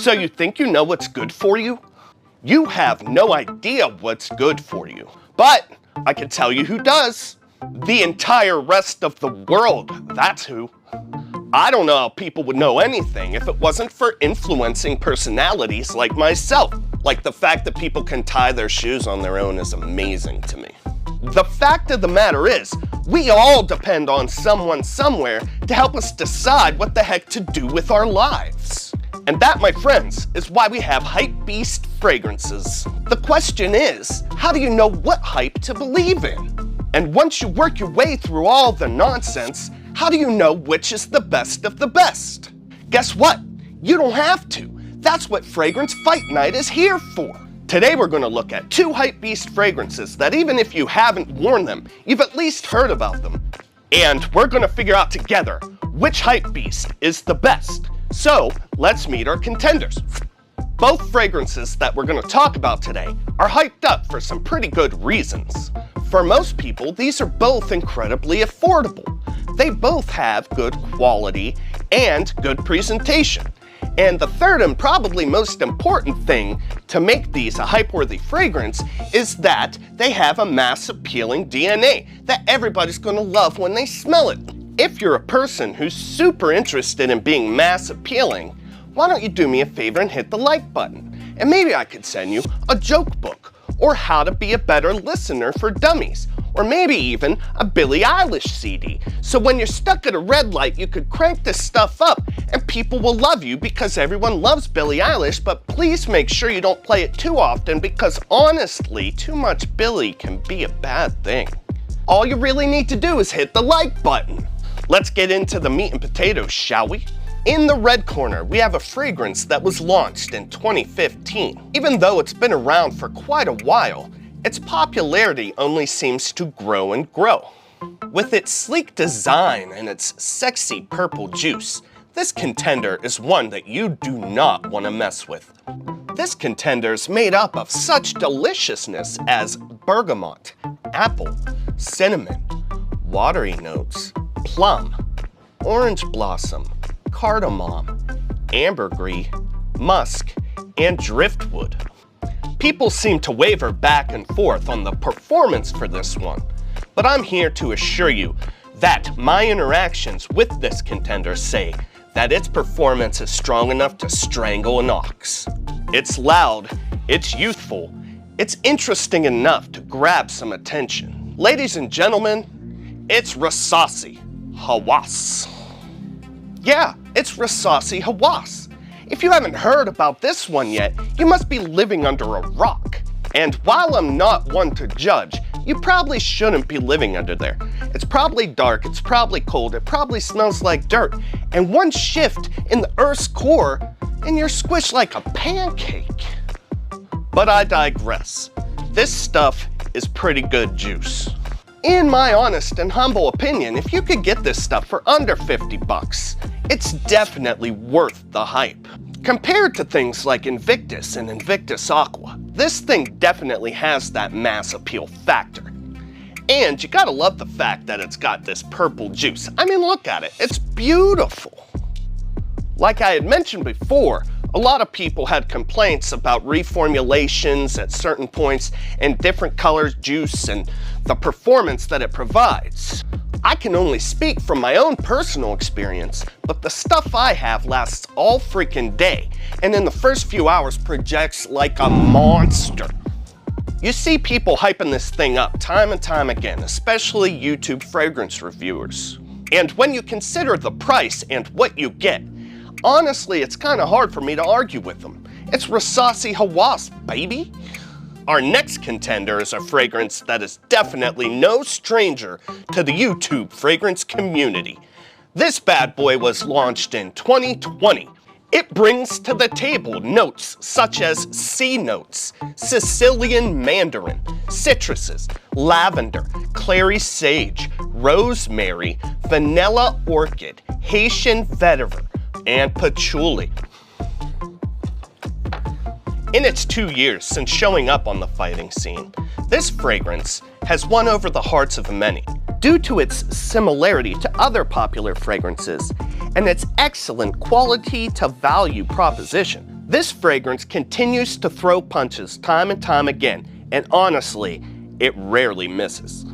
So you think you know what's good for you? You have no idea what's good for you. But I can tell you who does. The entire rest of the world, that's who. I don't know how people would know anything if it wasn't for influencing personalities like myself. Like the fact that people can tie their shoes on their own is amazing to me. The fact of the matter is, we all depend on someone somewhere to help us decide what the heck to do with our lives. And that, my friends, is why we have hype-beast fragrances. The question is, how do you know what hype to believe in? And once you work your way through all the nonsense, how do you know which is the best of the best? Guess what? You don't have to. That's what Fragrance Fight Night is here for. Today we're going to look at 2 hype-beast fragrances that even if you haven't worn them, you've at least heard about them. And we're going to figure out together which hype-beast is the best. So let's meet our contenders. Both fragrances that we're going to talk about today are hyped up for some pretty good reasons. For most people, these are both incredibly affordable. They both have good quality and good presentation. And the third and probably most important thing to make these a hype-worthy fragrance is that they have a mass-appealing DNA that everybody's going to love when they smell it. If you're a person who's super interested in being mass-appealing, why don't you do me a favor and hit the like button? And maybe I could send you a joke book, or how to be a better listener for dummies, or maybe even a Billie Eilish CD. So when you're stuck at a red light, you could crank this stuff up and people will love you because everyone loves Billie Eilish, but please make sure you don't play it too often because honestly, too much Billie can be a bad thing. All you really need to do is hit the like button. Let's get into the meat and potatoes, shall we? In the red corner, we have a fragrance that was launched in 2015. Even though it's been around for quite a while, its popularity only seems to grow and grow. With its sleek design and its sexy purple juice, this contender is one that you do not want to mess with. This contender is made up of such deliciousness as bergamot, apple, cinnamon, watery notes, plum, orange blossom, cardamom, ambergris, musk, and driftwood. People seem to waver back and forth on the performance for this one, but I'm here to assure you that my interactions with this contender say that its performance is strong enough to strangle an ox. It's loud, it's youthful, it's interesting enough to grab some attention. Ladies and gentlemen, it's Rasasi Hawas. Yeah, it's Rasasi Hawas. If you haven't heard about this one yet, you must be living under a rock. And while I'm not one to judge, you probably shouldn't be living under there. It's probably dark, it's probably cold, it probably smells like dirt, and one shift in the Earth's core, and you're squished like a pancake. But I digress. This stuff is pretty good juice. In my honest and humble opinion, if you could get this stuff for under 50 bucks, it's definitely worth the hype. Compared to things like Invictus and Invictus Aqua, this thing definitely has that mass appeal factor. And you gotta love the fact that it's got this purple juice. I mean, look at it, it's beautiful. Like I had mentioned before, a lot of people had complaints about reformulations at certain points and different colors, juice, and the performance that it provides. I can only speak from my own personal experience, but the stuff I have lasts all freaking day, and in the first few hours projects like a monster. You see people hyping this thing up time and time again, especially YouTube fragrance reviewers. And when you consider the price and what you get, honestly, it's kind of hard for me to argue with them. It's Rasasi Hawas, baby. Our next contender is a fragrance that is definitely no stranger to the YouTube fragrance community. This bad boy was launched in 2020. It brings to the table notes such as sea notes, Sicilian mandarin, citruses, lavender, clary sage, rosemary, vanilla orchid, Haitian vetiver, and patchouli. In its 2 years since showing up on the fighting scene, this fragrance has won over the hearts of many due to its similarity to other popular fragrances and its excellent quality to value proposition. This fragrance continues to throw punches time and time again, and honestly, it rarely misses.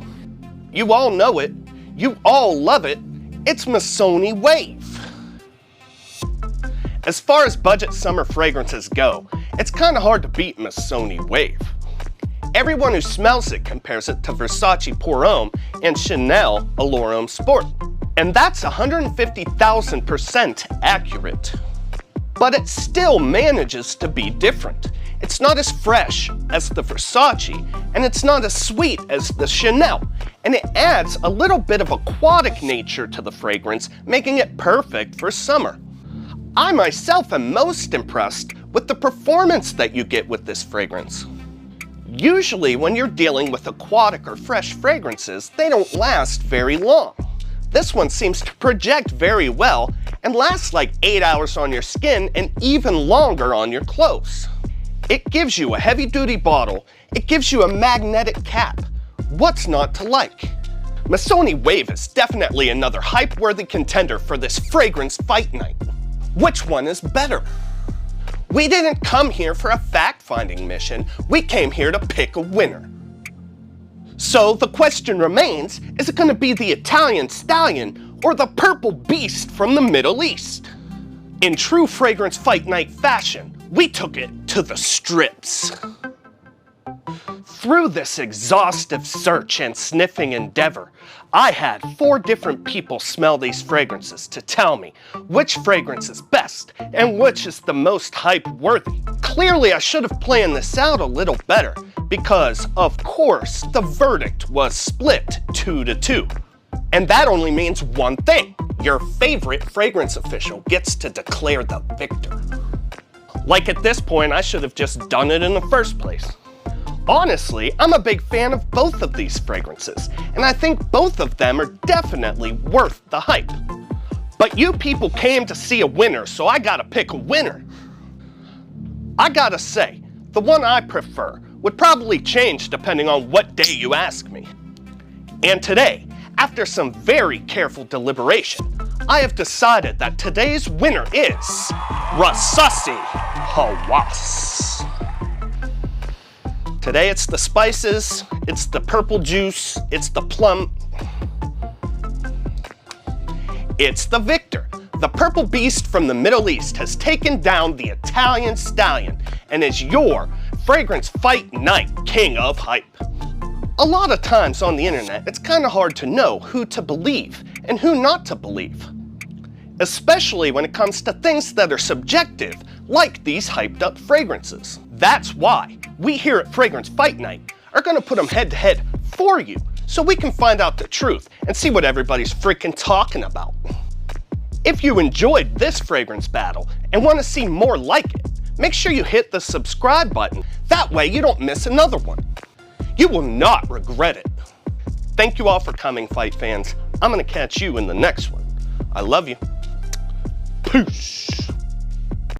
You all know it, you all love it, it's Missoni Wave. As far as budget summer fragrances go, it's kind of hard to beat Missoni Wave. Everyone who smells it compares it to Versace Pour Homme and Chanel Allure Homme Sport. And that's 150,000% accurate. But it still manages to be different. It's not as fresh as the Versace, and it's not as sweet as the Chanel. And it adds a little bit of aquatic nature to the fragrance, making it perfect for summer. I myself am most impressed with the performance that you get with this fragrance. Usually when you're dealing with aquatic or fresh fragrances, they don't last very long. This one seems to project very well and lasts like 8 hours on your skin and even longer on your clothes. It gives you a heavy-duty bottle, it gives you a magnetic cap. What's not to like? Missoni Wave is definitely another hype-worthy contender for this fragrance fight night. Which one is better? We didn't come here for a fact-finding mission, we came here to pick a winner. So the question remains, is it going to be the Italian Stallion or the Purple Beast from the Middle East? In true fragrance fight night fashion, we took it to the strips. Through this exhaustive search and sniffing endeavor, I had 4 different people smell these fragrances to tell me which fragrance is best and which is the most hype-worthy. Clearly, I should have planned this out a little better because, of course, the verdict was split 2-2. And that only means one thing. Your favorite fragrance official gets to declare the victor. Like at this point, I should have just done it in the first place. Honestly, I'm a big fan of both of these fragrances, and I think both of them are definitely worth the hype. But you people came to see a winner, so I gotta pick a winner. I gotta say, the one I prefer would probably change depending on what day you ask me. And today, after some very careful deliberation, I have decided that today's winner is Rasasi Hawas. Today it's the spices, it's the purple juice, it's the plum. It's the victor. The Purple Beast from the Middle East has taken down the Italian Stallion and is your fragrance fight night king of hype. A lot of times on the internet, it's kind of hard to know who to believe and who not to believe. Especially when it comes to things that are subjective, like these hyped up fragrances. That's why we here at Fragrance Fight Night are gonna put them head to head for you so we can find out the truth and see what everybody's freaking talking about. If you enjoyed this fragrance battle and want to see more like it, make sure you hit the subscribe button. That way you don't miss another one. You will not regret it. Thank you all for coming, Fight fans. I'm gonna catch you in the next one. I love you. Peace.